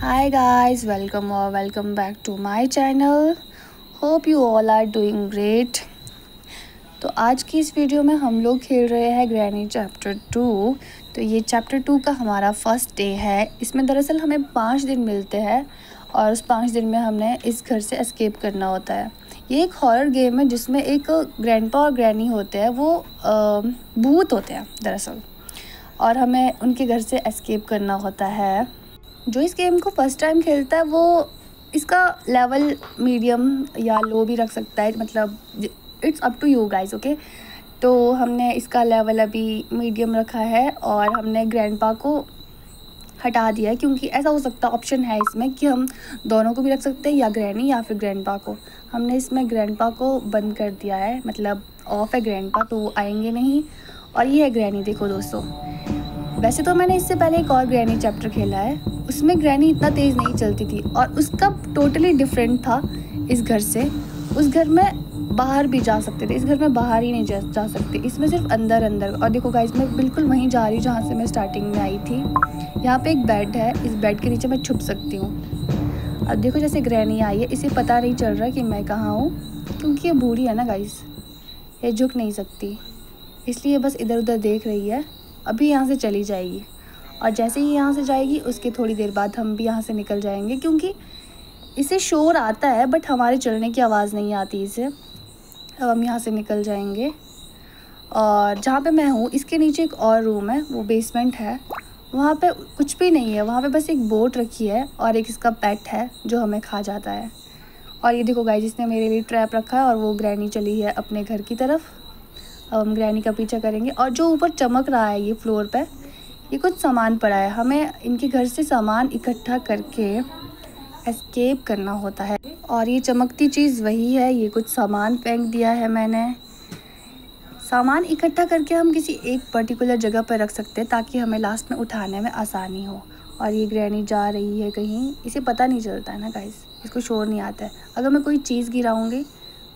Hi guys, welcome back to my channel. Hope you all are doing great. तो आज की इस video में हम लोग खेल रहे हैं ग्रैनी चैप्टर 2। तो ये चैप्टर 2 का हमारा फर्स्ट डे है। इसमें दरअसल हमें 5 दिन मिलते हैं और उस 5 दिन में हमने इस घर से एस्केप करना होता है। ये एक हॉरर गेम है जिसमें एक ग्रैंडपा और ग्रैनी होते हैं, वो भूत होते हैं दरअसल, और हमें उनके घर से एस्केप करना होता है। जो इस गेम को फर्स्ट टाइम खेलता है वो इसका लेवल मीडियम या लो भी रख सकता है, मतलब it's up to you guys, okay. तो हमने इसका लेवल अभी मीडियम रखा है और हमने ग्रैंडपा को हटा दिया है क्योंकि ऐसा हो सकता है, ऑप्शन है इसमें कि हम दोनों को भी रख सकते हैं, या ग्रैनी या फिर ग्रैंडपा को। हमने इसमें ग्रैंडपा को बंद कर दिया है, मतलब ऑफ है ग्रैंडपा, तो वो आएंगे नहीं। और ये है ग्रैनी, देखो दोस्तों। वैसे तो मैंने इससे पहले एक और ग्रैनी चैप्टर खेला है, उसमें ग्रैनी इतना तेज़ नहीं चलती थी और उसका टोटली डिफरेंट था इस घर से। उस घर में बाहर भी जा सकते थे, इस घर में बाहर ही नहीं जा सकते, इसमें सिर्फ अंदर अंदर। और देखो गाइस, मैं बिल्कुल वहीं जा रही हूँ जहाँ से मैं स्टार्टिंग में आई थी। यहाँ पे एक बेड है, इस बेड के नीचे मैं छुप सकती हूँ। अब देखो जैसे ग्रैनी आई है, इसे पता नहीं चल रहा कि मैं कहाँ हूँ क्योंकि ये बूढ़ी है ना गाइस, ये झुक नहीं सकती, इसलिए बस इधर उधर देख रही है। अभी यहाँ से चली जाएगी और जैसे ही यहाँ से जाएगी उसके थोड़ी देर बाद हम भी यहाँ से निकल जाएंगे, क्योंकि इसे शोर आता है बट हमारे चलने की आवाज़ नहीं आती इसे। अब हम यहाँ से निकल जाएंगे और जहाँ पे मैं हूँ इसके नीचे एक और रूम है, वो बेसमेंट है। वहाँ पे कुछ भी नहीं है, वहाँ पे बस एक बोट रखी है और एक इसका पेट है जो हमें खा जाता है। और ये देखो गाइस, इसने मेरे लिए ट्रैप रखा है और वो ग्रैनी चली है अपने घर की तरफ। अब हम ग्रैनी का पीछा करेंगे। और जो ऊपर चमक रहा है ये फ्लोर पे, ये कुछ सामान पड़ा है, हमें इनके घर से सामान इकट्ठा करके एस्केप करना होता है। और ये चमकती चीज़ वही है, ये कुछ सामान फेंक दिया है मैंने। सामान इकट्ठा करके हम किसी एक पर्टिकुलर जगह पर रख सकते हैं ताकि हमें लास्ट में उठाने में आसानी हो। और ये ग्रैनी जा रही है कहीं, इसे पता नहीं चलता है ना गाइस, इसको शोर नहीं आता है। अगर मैं कोई चीज़ गिराऊंगी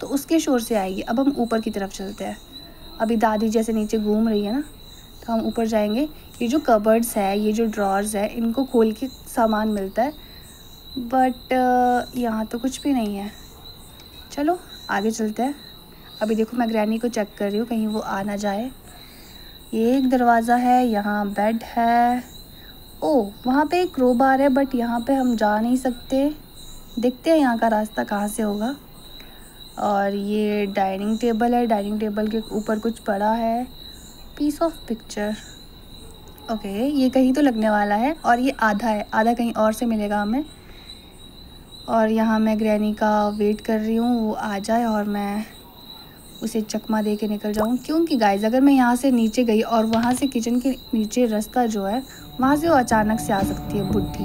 तो उसके शोर से आएगी। अब हम ऊपर की तरफ चलते हैं। अभी दादी जैसे नीचे घूम रही है ना, तो हम ऊपर जाएंगे। ये जो कबर्ड्स है, ये जो ड्रॉर्स है, इनको खोल के सामान मिलता है, बट यहाँ तो कुछ भी नहीं है। चलो आगे चलते हैं। अभी देखो मैं ग्रैनी को चेक कर रही हूँ कहीं वो आ ना जाए। ये एक दरवाज़ा है, यहाँ बेड है। ओह, वहाँ पे एक क्रोबार है बट यहाँ पे हम जा नहीं सकते। देखते हैं यहाँ का रास्ता कहाँ से होगा। और ये डाइनिंग टेबल है, डाइनिंग टेबल के ऊपर कुछ पड़ा है, पीस ऑफ पिक्चर। ओके, ये कहीं तो लगने वाला है और ये आधा है, आधा कहीं और से मिलेगा हमें। और यहाँ मैं ग्रैनी का वेट कर रही हूँ, वो आ जाए और मैं उसे चकमा दे के निकल जाऊँ। क्योंकि गाइस, अगर मैं यहाँ से नीचे गई और वहाँ से किचन के नीचे रास्ता जो है वहाँ से वो अचानक से आ सकती है बुढ़ी,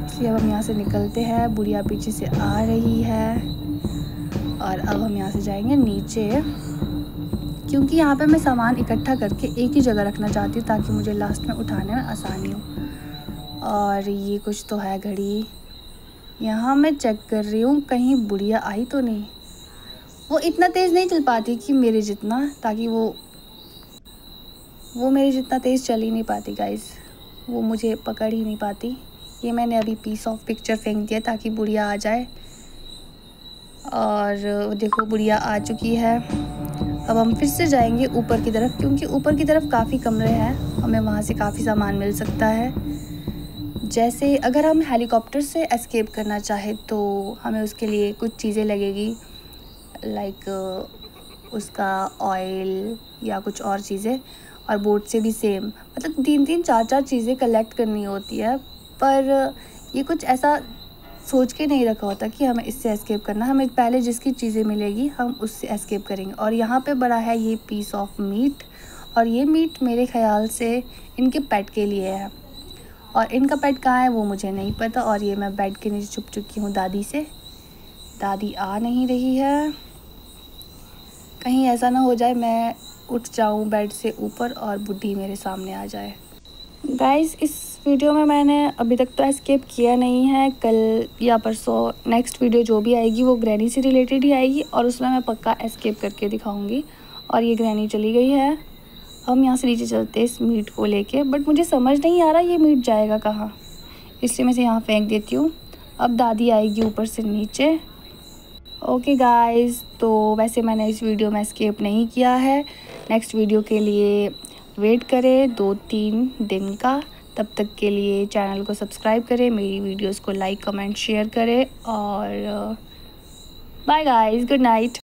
इसलिए अब हम यहाँ से निकलते हैं। बुढ़िया पीछे से आ रही है और अब हम यहाँ से जाएंगे नीचे, क्योंकि यहाँ पे मैं सामान इकट्ठा करके एक ही जगह रखना चाहती हूँ ताकि मुझे लास्ट में उठाने में आसानी हो। और ये कुछ तो है घड़ी, यहाँ मैं चेक कर रही हूँ कहीं बुढ़िया आई तो नहीं। वो इतना तेज़ नहीं चल पाती कि मेरे जितना, ताकि वो मेरे जितना तेज़ चल ही नहीं पाती गाइस, वो मुझे पकड़ ही नहीं पाती। ये मैंने अभी पीस ऑफ पिक्चर फेंक दिया ताकि बुढ़िया आ जाए। और देखो बुढ़िया आ चुकी है। अब हम फिर से जाएंगे ऊपर की तरफ, क्योंकि ऊपर की तरफ काफ़ी कमरे हैं, हमें वहाँ से काफ़ी सामान मिल सकता है। जैसे अगर हम हेलीकॉप्टर से एस्केप करना चाहे तो हमें उसके लिए कुछ चीज़ें लगेगी, लाइक उसका ऑयल या कुछ और चीज़ें। और बोट से भी सेम, मतलब 3-3 4-4 चीज़ें कलेक्ट करनी होती है। पर ये कुछ ऐसा सोच के नहीं रखा होता कि हमें इससे एस्केप करना, हमें पहले जिसकी चीज़ें मिलेगी हम उससे एस्केप करेंगे। और यहाँ पे बड़ा है ये पीस ऑफ मीट, और ये मीट मेरे ख्याल से इनके पेट के लिए है, और इनका पेट कहाँ है वो मुझे नहीं पता। और ये मैं बेड के नीचे छुप चुकी हूँ दादी से, दादी आ नहीं रही है। कहीं ऐसा ना हो जाए मैं उठ जाऊँ बेड से ऊपर और बुढ़ी मेरे सामने आ जाए। गाइस, इस वीडियो में मैंने अभी तक तो एस्केप किया नहीं है। कल या परसों नेक्स्ट वीडियो जो भी आएगी वो ग्रैनी से रिलेटेड ही आएगी और उसमें मैं पक्का एस्केप करके दिखाऊंगी। और ये ग्रैनी चली गई है, हम यहाँ से नीचे चलते हैं इस मीट को लेके, बट मुझे समझ नहीं आ रहा ये मीट जाएगा कहाँ। इसलिए मैं इसे यहाँ फेंक देती हूँ। अब दादी आएगी ऊपर से नीचे। ओके गाइस, तो वैसे मैंने इस वीडियो में एस्केप नहीं किया है। नेक्स्ट वीडियो के लिए वेट करें 2-3 दिन का। तब तक के लिए चैनल को सब्सक्राइब करें, मेरी वीडियोस को लाइक कमेंट शेयर करें और बाय गाइस, गुड नाइट।